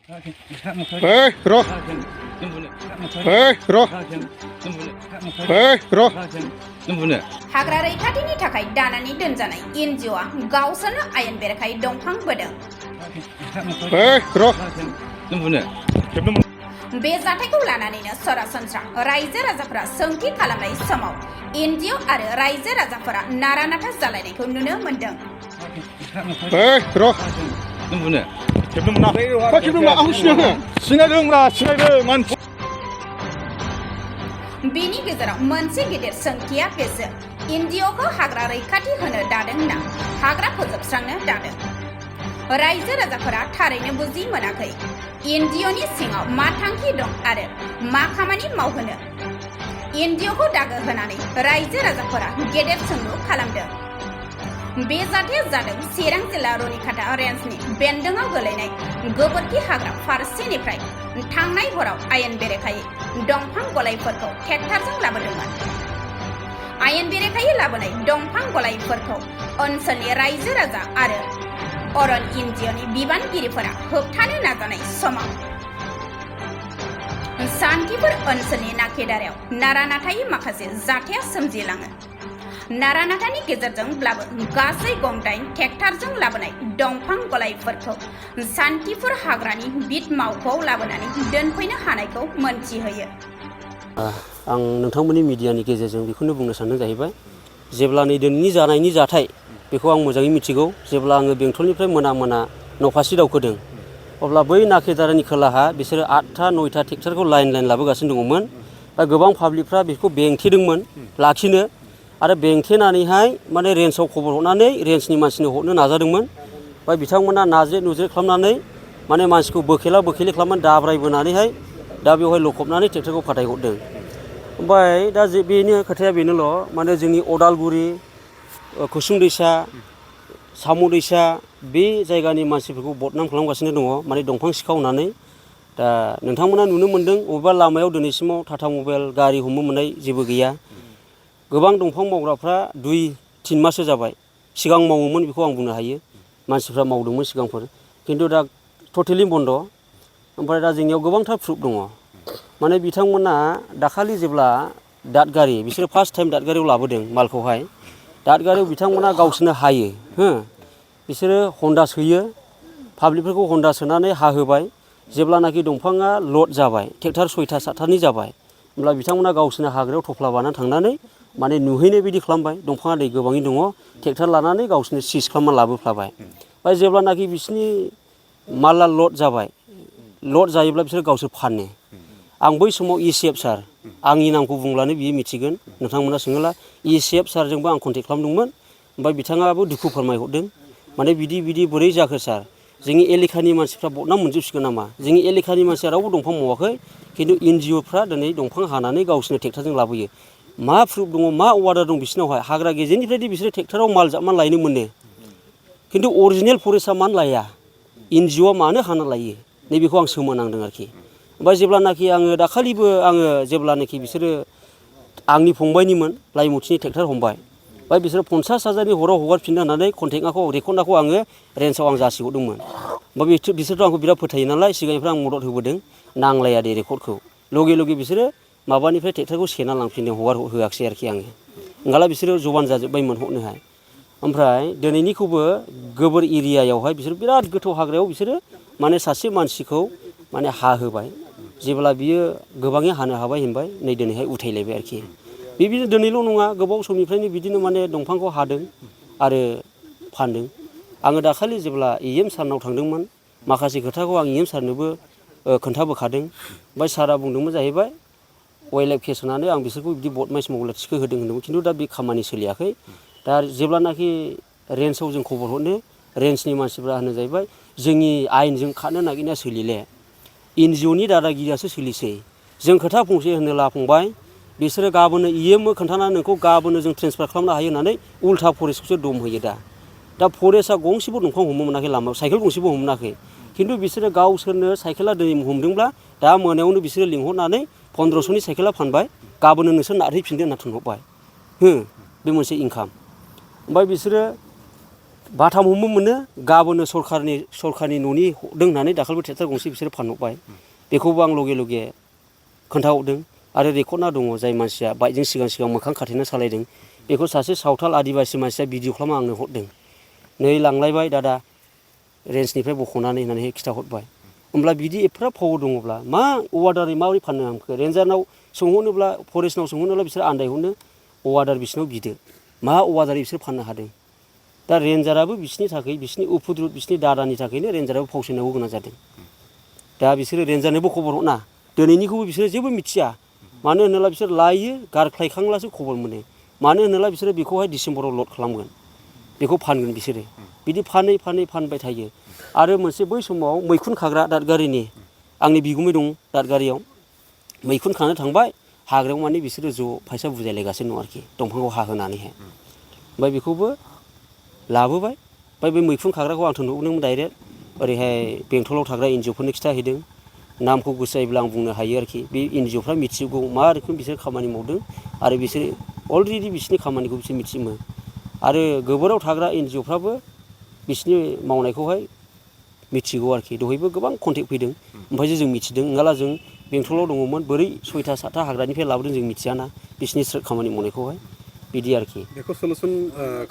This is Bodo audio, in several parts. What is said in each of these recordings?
Hei, bro. Hei, bro. Hei, bro. हाग्रा रैखाथिनि थाखाय दानानै दोनजानाय एनजिअ'आ गावसोरनो आयेन बेरेखायै दंफां बोदों। Hei, bro. बे जाथायखौ लानानैनो सरासनस्रा रायजो राजाफोरा सोंथि खालामनाय समाव एनजिअ' आरो रायजो राजाफोरा नारा-नाथा जालायनायखौ नुनो मोन्दों। Hei, bro. बेनि गेजेराव मोनसे गिदिर सोंथिया बेसो एनजिअ'खौ हाग्रा रैखाथि होनो दादों ना हाग्रा फोजोबस्रांनो दादों? रायजो राजाफोरा थारैनो बुजि मोनाखै एनजिअ'नि सिङाव मा थांखि दं आरो मा खामानि मावहोनो। एनजिअ'खौ दागो होनानै रायजो राजाफोरा गेदेर सोंलु खालामदों। बे जाथाया जादों चिरां जिल्ला रुनिखाता रेन्जनि बेन्दोंआव गोलैनाय गोबोरखि हाग्रा फारसेनिफ्राय थांनाय हराव आयेन बेरेखायै दंफां गलायफोरखौ ट्रेक्टरजों लाबोदोंमोन। आयेन बेरेखायै लाबोनाय दंफां गलायफोरखौ ओनसोलनि रायजो राजा आरो अरन एनजिअ'नि बिबानगिरिफोरा होबथानो नाजानाय समाव सान्थिपुर ओनसोलनि नाकेदारायाव नारा-नाथायै माखासे जाथाया सोमजिलाङो। नारा-नाथानि गेजेरजोंब्लाबो गासै गं-8 ट्रेक्टरजों लाबोनाय दंफां गलायफोरखौ सान्थिपुर हाग्रानि बिट मावख'आव लाबोनानै दोनफैनो हानायखौ मोनथिहोयो। आं नोंथांमोननि मिडियानि गेजेरजों बेखौनो बुंनो सानदों जाहैबाय जेब्ला नै दिनैनि जानायनि जाथाय बेखौ आं मोजाङै मिथिगौ। जेब्ला आङो बेंटलनिफ्राय मोना न'फारसे दावखोदों अब्ला बै नाकेदारानि खोलाहा बिसोरो 8था 9था ट्रेक्टरखौ लाइन लाबोगासिनो दङमोन। दा गोबां पाब्लिकफ्रा बेखौ बेंथेदोंमोन लाखिनो आरो बेंथेनानैहाय माने रेन्जआव खबर हरनानै रेन्जनि मानसिनो हरनो नाजादोंमोन। ओमफ्राय बिथांमोना नाज्रे खालामनानै माने मानसिखौ बोखेला खालामनानै दाब्रायबोनानैहाय दा बेवहाय लखबनानै ट्रेक्टरखौ फाथायहरदों। ओमफ्राय दा बेनि खोथाया बेनोल' माने जोंनि अदालगुरि कुसुं दैसा साम' दैसा बे जायगानि मानसिफोरखौ बदनाम खालामगासिनो दङ माने दंफां सिखावनानै। दा नोंथांमोना नुनो मोन्दों बबेबा लामायाव दिनैसिमाव टाटा मबाइल गारि हमनो मोननाय जेबो गैया। गोबां दंफां मावग्राफ्रा 2-3 माससो जाबाय। सिगां मावोमोन बेखौ आं बुंनो हायो, मानसिफ्रा मावदोंमोन सिगांफोर, खिन्थु दा टटेलि बन्द'। ओमफ्राय दा जोंनियाव गोबांथार प्रुफ दङ। माने बिथांमोना दाखालि जेब्ला दादगारि बिसोरो फार्स्ट टाइम दादगारियाव लाबोदों मालखौहाय, दादगारियाव बिथांमोना गावसोरनो हायो बिसोरो हन्दा सोयो, पाब्लिकफोरखौ हन्दा सोनानै हाहोबाय। जेब्लानाखि दंफाङा लड जाबाय ट्रेक्टर 6था 7थानि जाबाय होमब्ला बिथांमोना गावसोरनो हाग्रायाव थफ्ला बानानै थांनानै माने नुहैनाय बायदि खालामबाय। दंफाङा दै गोबाङै दङ, ट्रेक्टर लानानै गावसोरनो सिज खालामना लाबोफ्लाबाय। ओमफ्राय जेब्लानाखि बिसोरनि माला लड जाबाय, लड जायोब्ला बिसोर गावसोर फानो। आं बै समाव ECF सार, आंनि नामखौ बुंब्लानो बियो मिथिगोन, नोंथांमोना सोङोब्ला ECF सारजोंबो आं कन्टेक्ट खालामदोंमोन। ओमफ्राय बिथाङाबो दुखु फोरमायहरदों माने बिदि बोरै जाखो सार, जोंनि एलेखानि मानसिफ्रा बदनाम मोनजोबसिगोन नामा? जोंनि एलेखानि मानसिया रावबो दंफां मावाखै, खिन्थु एनजिअ'फ्रा दिनै दंफां हानानै गावसोरनो ट्रेक्टरजों लाबोयो। मा प्रुफ दङ, मा अर्डार दं बिसिनावहाय? हाग्रा गेजेरनिफ्रायदि बिसोरो ट्रेक्टराव माल जाबनानै लायनो मोनो, खिन्थु अरिजिनेल फरेस्टआ मानो लाया? एनजिअ'आ मानो हाना लायो? नैबेखौ आं सोमोनांदों आरोखि। ओमफ्राय जेब्लानाखि दाखालिबो जेब्लानाखि बिसोरो आंनि फंबायनिमोन लाइमुथिनि ट्रेक्टर हमबाय, ओमफ्राय बिसोरो 50,000नि हराव हगारफिननो होननानै रेकर्डखौ आङो रेन्जआव आं जासिहरदोंमोन। ओमफ्राय बिसोरथ' आंखौ बिराद फोथायो नालाय, सिगांनिफ्राय आं मदद होबोदों, नांलाया दे रेकर्डखौ। लगे बिसोरो माबानिफ्राय ट्रेक्टरखौ सेना लांफिनदों, हगार होआखिसै आरोखि आङो। ओंखाला बिसोरो जबान जाजोब्बायमोन हरनोहाय। ओमफ्राय दिनैनिखौबो गोबोर एरियायावहाय बिसोर बिराद गोथौ हाग्रायाव बिसोरो माने सासे मानसिखौ माने हाहोबाय। जेब्ला बियो गोबाङै हानो हाबाय होनबाय, नै दिनैहाय उथायलायबाय आरोखि। बिदिनो दिनैल' नङा, गोबाव समनिफ्रायनो बिदिनो माने दंफांखौ हादों आरो फानदों। आङो दाखालि जेब्ला EM सारनाव थांदोंमोन, माखासे खोथाखौ आं EM सारनोबो खोन्थाबोखादों। ओमफ्राय सारा बुंदोंमोन जाहैबाय वाइल्ड लाइफ केस होनानै आं बिसोरखौ बिदि बदमाइस मावला थिखो होदों होनदोंमोन, खिन्थु दा बे खामानि सोलियाखै। दा जेब्लानाखि रेन्जआव जों खबर हरनो, रेन्जनि मानसिफ्रा होनो जाहैबाय जोंनि आयेनजों खारनो नागिरनाया सोलिले, एनजिअ'नि दादागिरियासो सोलिसै। जों खोथा फंसे होनोला फंबाय, बिसोरो गाबोननो EM खोन्थानानै नोंखौ गाबोननो जों ट्रेन्सफार खालामनो हायो होननानै उल्था फरेस्टखौसो दम होयो दा। दा फरेस्टआ गंसेबो दंफां हमनो मोनाखै, लामायाव साइकेल गंसेबो हमनो मोनाखै, खिन्थु बिसोरो गावसोरनो साइकेला दिनै हमदोंब्ला दा मोनायावनो बिसोरो लिंहरनानै 1500नि साइकेला फानबाय, गाबोननो नोंसोर नारहैफिनदो होनना थिनहरबाय। बे मोनसे इनकाम। ओमफ्राय बिसोरो बाथाम हमो मोनो गाबोनो सरखारनि न'नि हरदों होननानै दाखालिबो ट्रेक्टर गंसे बिसोरो फानहरबाय बेखौबो आं लगे लगे खोन्थाहरदों आरो रेकर्डना दङ जाय मानसिया बाइकजों सिगां मोखां खाथेना सालायदों बेखौ सासे सावथाल आदिबासि मानसिया भिडिअ खालामना आंनो हरदों नै लांलायबाय दादा रेन्जनिफ्राय बख'नानै होननानै खिथाहरबाय होमब्ला बिदि एफा फावर दङब्ला मा अवादारै माबोरै फाननो हांखो रेन्जारनाव सोंहरनोब्ला फरेस्टनाव सोंहरनोब्ला बिसोर आन्दायहरनो अवादार बिसिनाव बिदो मा अवादारै बिसोर फाननो हादों दा रेन्जाराबो बिसिनि थाखाय बिसिनि उफुद्रुद बिसिनि दादानि थाखायनो रेन्जाराबो फावसायनांगौ गोनां जादों दा बिसोरो रेन्जारनोबो खबर हरना दिनैनिखौबो बिसोरो जेबो मिथिया मानो होनोब्ला बिसोर लायो गारख्लायखांब्लासो खबर मोनो मानो होनोब्ला बिसोरो बेखौहाय डिसेम्बराव लड खालामगोन बेखौ फानगोन बिसोरो बिदि फानबाय थायो आरो मोनसे बै समाव मैखुन खाग्रा दादगारिनि आंनि बिगुमै दं दादगारियाव मैखुन खानो थांबाय हाग्रायाव माने बिसोरो ज' फैसा बुजायलायगासिनो दं आरोखि दंफांखौ हाहोनानैहाय ओमफ्राय बेखौबो लाबोबाय ओमफ्राय बे मैखुन खाग्राखौ आं नुदोंमोन डाइरेक्ट ओरैहाय बेंटलाव थाग्रा एनजिअफोरनो खिथाहैदों नामखौ गोसो जायोब्ला आं बुंनो हायो आरोखि बे एनजिअफ्रा मिथिगौ मा रोखोम बिसोर खामानि मावदों आरो बिसोर अलरेडि बिसोरनि खामानिखौ बिसोर मिथियोमोन आरो गोबोराव थाग्रा एनजिअफ्राबो बिसोरनि मावनायखौहाय मिथिगौ आरोखि दहायबो गोबां कन्टेक्ट फैदों ओमफ्रायसो जों मिथिदों नङाब्ला जों बेंटलाव दङमोन बोरै 6टा 7टा हाग्रानिफ्राय लाबोदों जों मिथियाना बिसोरनि खामानि मावनायखौहाय बिदि आरोखि बेखौ सलुसन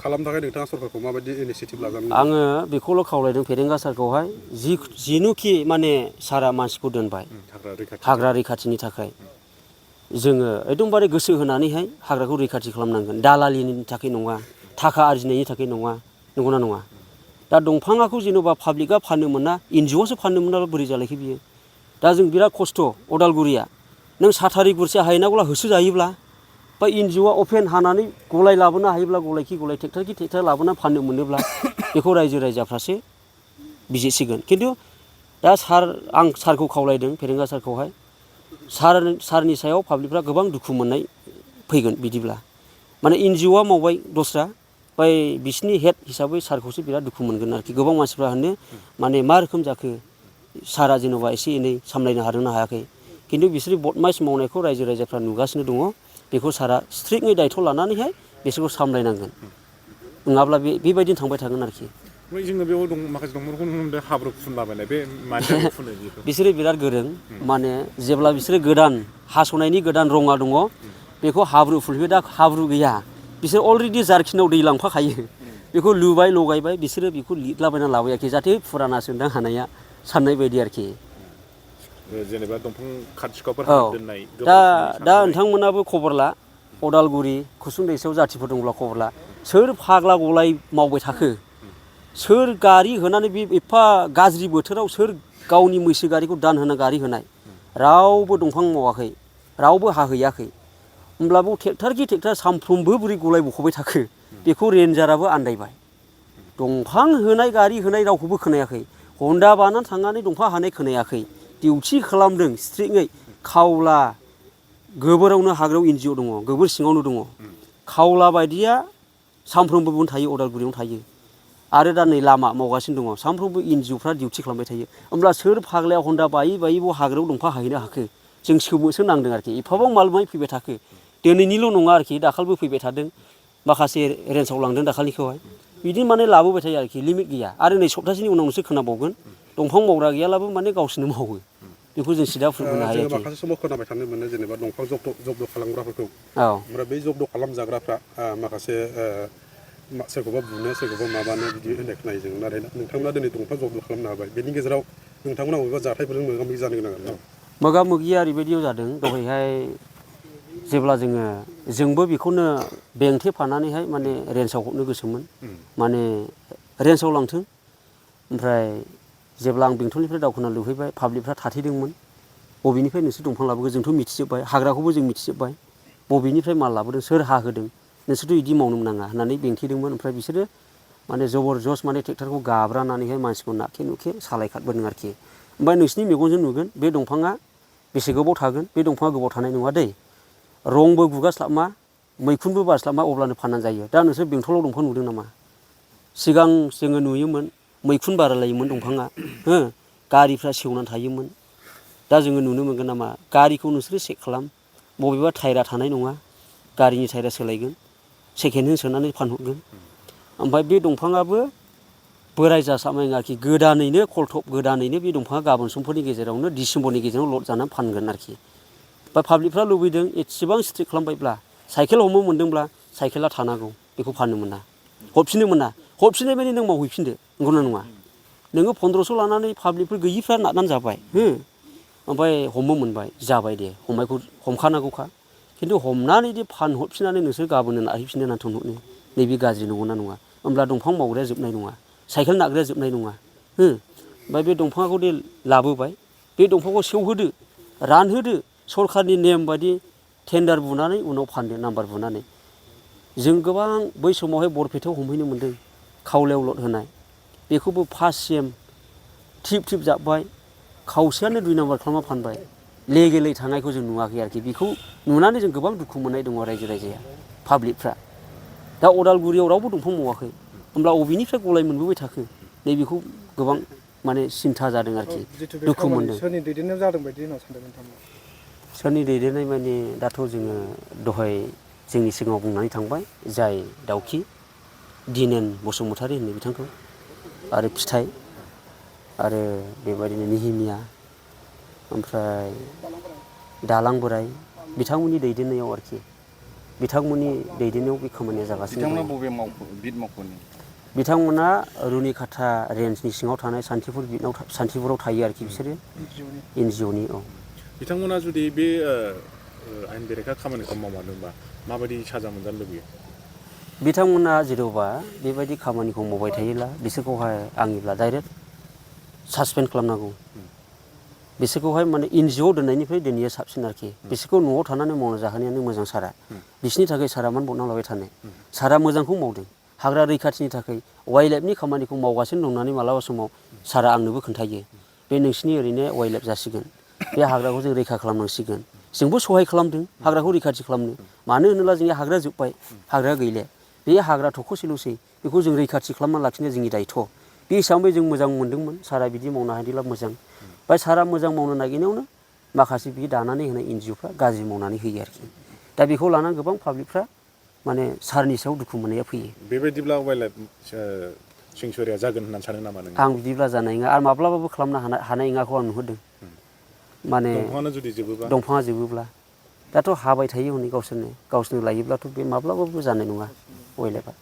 खालामनो थाखाय नोंथाङा सरकारखौ माबायदि इनिसियेटिभ लागोन आङो बेखौल' खावलायदों फेरेंगा सारखौहाय जिनुखि माने सारा मानसिखौ दोनबाय हाग्रा रैखाथिनि थाखाय जोङो एकदमबारे गोसो होनानैहाय हाग्राखौ रैखाथि खालामनांगोन दालालिनि थाखाय नङा थाखा आरजिनायनि थाखाय नङा नंगौना नङा दा दंफाङाखौ जेन'बा पाब्लिकआ फाननो मोना एनजिअ'आसो फाननो मोनाबा बोरै जालायखो बियो दा जों बिराद खस्थ' अदालगुरिया नों साथारि गुरसे हायनांगौला होसोजायोब्ला बा एनजिअ'आ अपेन हानानै गलाय लाबोनो हायोब्ला गलायखि गलाय ट्रेक्टर लाबोनानै फाननो मोनोब्ला बेखौ रायजो राजाफ्रासो बिजिरसिगोन खिन्थु दा आं सारखौ खावलायदों फेरेंगा सारखौहाय सारनि सायाव पाब्लिकफ्रा गोबां दुखु मोननाय फैगोन बिदिब्ला माने एनजिअ'आ मावबाय दस्रा ओमफ्राय बिसिनि हेड हिसाबै सारखौसो बिराद दुखु मोनगोन आरोखि गोबां मानसिफ्रा होनो माने मा रोखोम जाखो सारा जेन'बा एसे एनै सामलायनो हादोंना हायाखै खिन्थु बिसोरनि बदमाइस मावनायखौ रायजो राजाफ्रा नुगासिनो दङ बेखौ सारा स्ट्रिक्टयै दायथ' लानानैहाय बिसोरखौ सामलायनांगोन नङाब्ला बेबायदिनो थांबाय थागोन आरोखि जोङो बेयाव माखासे दंफांफोरखौ नुनो मोनदों हाब्रु फुनलाबायनाय बे मानि थाखाय फुनो बिसोरो बिराद गोरों माने जेब्ला बिसोरो गोदान हास'नायनि गोदान रङा दङ बेखौ हाब्रु फुनहैयो दा हाब्रु गैया बिसोर अलरेडि जारखिनाव दै लांफाखायो बेखौ लुबाय लगायबाय बिसोरो बेखौ लिरलाबायना लाबोयाखै जाहाथे फुराना सोंदां हानाया साननाय बायदि आरोखि जेनेबा दंफां खाथिखावफोर दोननाय दा नोंथांमोनाबो खबर ला अदालगुरि खुसुं दैसायाव जाथिफोर दंब्ला खबर ला सोर फाग्ला गलाय मावबाय थाखो सोर गारि होनानै बे एफा गाज्रि बोथोराव सोर गावनि मैसो गारिखौ दान होना गारि होनाय रावबो दंफां मावाखै रावबो हाहैयाखै होमब्लाबो ट्रेक्टर सानफ्रोमबो बोरै गलाय बख'बाय थाखो बेखौ रेन्जाराबो आन्दायबाय दंफां होनाय गारि होनाय रावखौबो खोनायाखै हन्दा बानानै थांनानै दंफां हानाय खोनायाखै डिउटि खालामदों स्ट्रिक्टयै खावला गोबोरावनो हाग्रायाव एनजिअ दङ गोबोर सिङावनो दङ खावला बायदिया सानफ्रोमबो बेयावनो थायो अदालगुरियावनो थायो आरो दा नै लामा मावगासिनो दङ सानफ्रोमबो एनजिअफ्रा डिउटि खालामबाय थायो होमब्ला सोर फाग्लाया हन्दा बायै बायै हाग्रायाव दंफां हाहैनो हाखो जों सोमोसो नांदों आरोखि एफाबां माल फैबाय थाखो दिनैनिल' नङा आरोखि दाखालिबो फैबाय थादों माखासे रेन्जआव लांदों दाखालिखौहाय बिदि माने लाबोबाय थायो आरोखि लिमिट गैया आरो नै सप्तासेनि उनाव नोंसो खोनाबावगोन दंफां मावग्रा गैयालाबो माने गावसोरनो मावो बेखौ जों सिदा फोरमायनो हायो जोङो माखासे समाव खोनाबाय थानो मोनो जेनेबा दंफां जब्द खालामग्राफोरखौ ओमफ्राय बै जब्द खालामजाग्राफ्रा माखासे सोरखौबा बुनो सोरखौबा माबानो बिदि होननाय खोनायो जों नाथाय नोंथांमोना दिनै दंफां जब्द खालामनो हाबाय बेनि गेजेराव नोंथांमोना बबेबा जाथायफोरजों मोगा मोगि जानो गोनां मोगा मोगिया ओरैबायदियाव जादों दहायहाय जेब्ला जोंबो बेखौनो बेंथेफानानैहाय माने रेन्जआव हरनो गोसोमोन माने रेन्जआव लांथों ओमफ्राय जेब्ला आं बेंटलनिफ्राय दावखोना लुहैबाय पाब्लिकफ्रा थाथेदोंमोन बबेनिफ्राय नोंसोर दंफां लाबोगोन जोंथ' मिथिजोब्बाय हाग्राखौबो जों मिथिजोब्बाय बबेनिफ्राय माल लाबोदों सोर हाहोदों नोंसोरथ' बिदि मावनो नाङा होननानै बेंथेदोंमोन ओमफ्राय बिसोरो माने जबरजस्त माने ट्रेक्टरखौ गाब्रानानैहाय मानसिखौ नाखे नुखे सालायखादबोदों आरोखि ओमफ्राय नोंसिनि मेगनजों नुगोन बे दंफाङा बेसे गोबाव थागोन बे दंफाङा गोबाव थानाय नङा दै रंबो गुगास्लाबमा मैखुनबो बारस्लाबमा अब्लानो फाननानै जायो दा नोंसोर बेंटलाव दंफां नुदों नामा सिगां जोङो नुयोमोन मैखुन बारायलायोमोन दंफाङा गारिफ्रा सेवनानै थायोमोन दा जोङो नुनो मोनगोन नामा गारिखौ नोंसोरो चेक खालाम बबेबा टायरा थानाय नङा गारिनि टायरा सोलायगोन सेकेन्ड हेन्ड सोनानै फानहरगोन ओमफ्राय बे दंफाङाबो बोराय जासाबनाय आरोखि गोदानैनो खलथब गोदानैनो बे दंफाङा गाबोन समफोरनि गेजेरावनो डिसेम्बरनि गेजेराव लड जानानै फानगोन आरोखि बा पाब्लिकफ्रा लुबैदों एसेबां स्ट्रिक्ट खालामबायब्ला साइकेल हमनो मोन्दोंब्ला साइकेला थानांगौ बेखौ फाननो मोना हरफिननो मोना हरफिननाय माने नों मावहैफिनदो नंगौना नङा नोङो 1500 लानानै पाब्लिकफोर गैयिफ्रा नारनानै जाबाय ओमफ्राय हमनो मोनबाय जाबाय दे हमनायखौ हमखानांगौखा खिन्थु हमनानै दि फानहरफिननानै नोंसोर गाबोननो नारहैफिननो होनना थोनहरनो नैबे गाज्रि नंगौना नङा होमब्ला दंफां मावग्राया जोबनाय नङा साइकेल नारग्राया जोबनाय नङा ओमफ्राय बे दंफांखौ दि लाबोबाय बे दंफांखौ सेवहोदो रानहोदो सरखारनि नेम बायदि टेन्डार बुनानै उनाव फानदो नाम्बार बुनानै जों गोबां बै समावहाय बरपेटायाव हमहैनो मोन्दों खावलायाव लड होनाय बेखौबो फार्स्ट सेम थिप थिप जाब्बाय खावसेयानो 2 नाम्बार खालामना फानबाय लेगेलै थांनायखौ जों नुवाखै आरोखि बेखौ नुनानै जों गोबां दुखु मोननाय दङ रायजो राजाया पाब्लिकफ्रा दा अदालगुरियाव रावबो दंफां मावाखै होमब्ला बबेनिफ्राय गलाय मोनबोबाय थाखो नैबेखौ गोबां माने सिन्था जादों आरोखि दुखु मोनदों सोरनि दैदेननायाव जादों बायदि होनना सानदों नोंथाङा सोरनि दैदेननाय माने दाथ' जोङो दहाय जोंनि सिगाङाव बुंनानै थांबाय जाय दाउखि दिनेन बसुमतारी होनो बिथांखौ आरो फिथाइ आरो बेबायदिनो निहिमिया ओमफ्राय दालां बोराय बिथांमोननि दैदेननायाव आरोखि बिथांमोननि दैदेननायाव बे खामानिया जागासिनो दं। बिथांमोना बबे बिट मावख'नि बिथांमोना रुनिकाटा रेन्जनि सिङाव थानाय सान्तिपुराव थायो आरोखि बिसोरो NGOनि औ बिथांमोना जुदि बे आयेन बेरेखा खामानिखौ मावमारदोंबा माबायदि साजा मोनजानो लुबैयो बिथांमोना जेन'बा बेबायदि खामानिखौ मावबाय थायोब्ला बिसोरखौहाय आंनिब्ला डाइरेक्ट सासपेन्ड खालामनांगौ बिसोरखौहाय माने NGO दोननायनिफ्राय दोनैया साबसिन आरोखि बिसोरखौ न'आव थानानै मावना जाहोनायानो मोजां सारा बिसोरनि थाखाय सारा मानो बदनाम लाबाय थानो सारा मोजांखौ मावदों हाग्रा रैखाथिनि थाखाय वाइल्ड लाइफनि खामानिखौ मावगासिनो दं होननानै मालाबा समाव सारा आंनोबो खोन्थायो बे नोंसिनि ओरैनो वाइल्ड लाइफ जासिगोन बे हाग्राखौ जों रैखा खालामनांसिगोन जोंबो सहाय खालामदों हाग्राखौ रैखाथि खालामनो मानो होनोब्ला जोंनि हाग्राया जोब्बाय हाग्राया गैले बे हाग्रा थख'सेल'सै बेखौ जों रैखाथि खालामना लाखिनाया जोंनि दायथ' बे हिसाबै जों मोजां मोनदोंमोन सारा बिदि मावनो हायोब्ला मोजां ओमफ्राय सारा मोजां मावनो नागिरनायावनो माखासे बि दानानै होनाय NGOफ्रा गाज्रि मावनानै होयो आरोखि दा बेखौ लानानै गोबां पाब्लिकफ्रा माने सारनि सायाव दुखु मोननाया फैयो बेबायदिब्ला वाइल्ड लाइफ सेंसुरिया जागोन होननानै सानो नामा नों आं बिदिब्ला जानाय नङा आरो माब्लाबाबो खालामनो हानाय नङाखौ आं नुहुरदों माने दंफाङा जोबोब्ला दाथ' हाबाय थायो हनै गावसोरनो लायोब्लाथ' बे माब्लाबाबो जानाय नङा वाइल्ड लाइफआ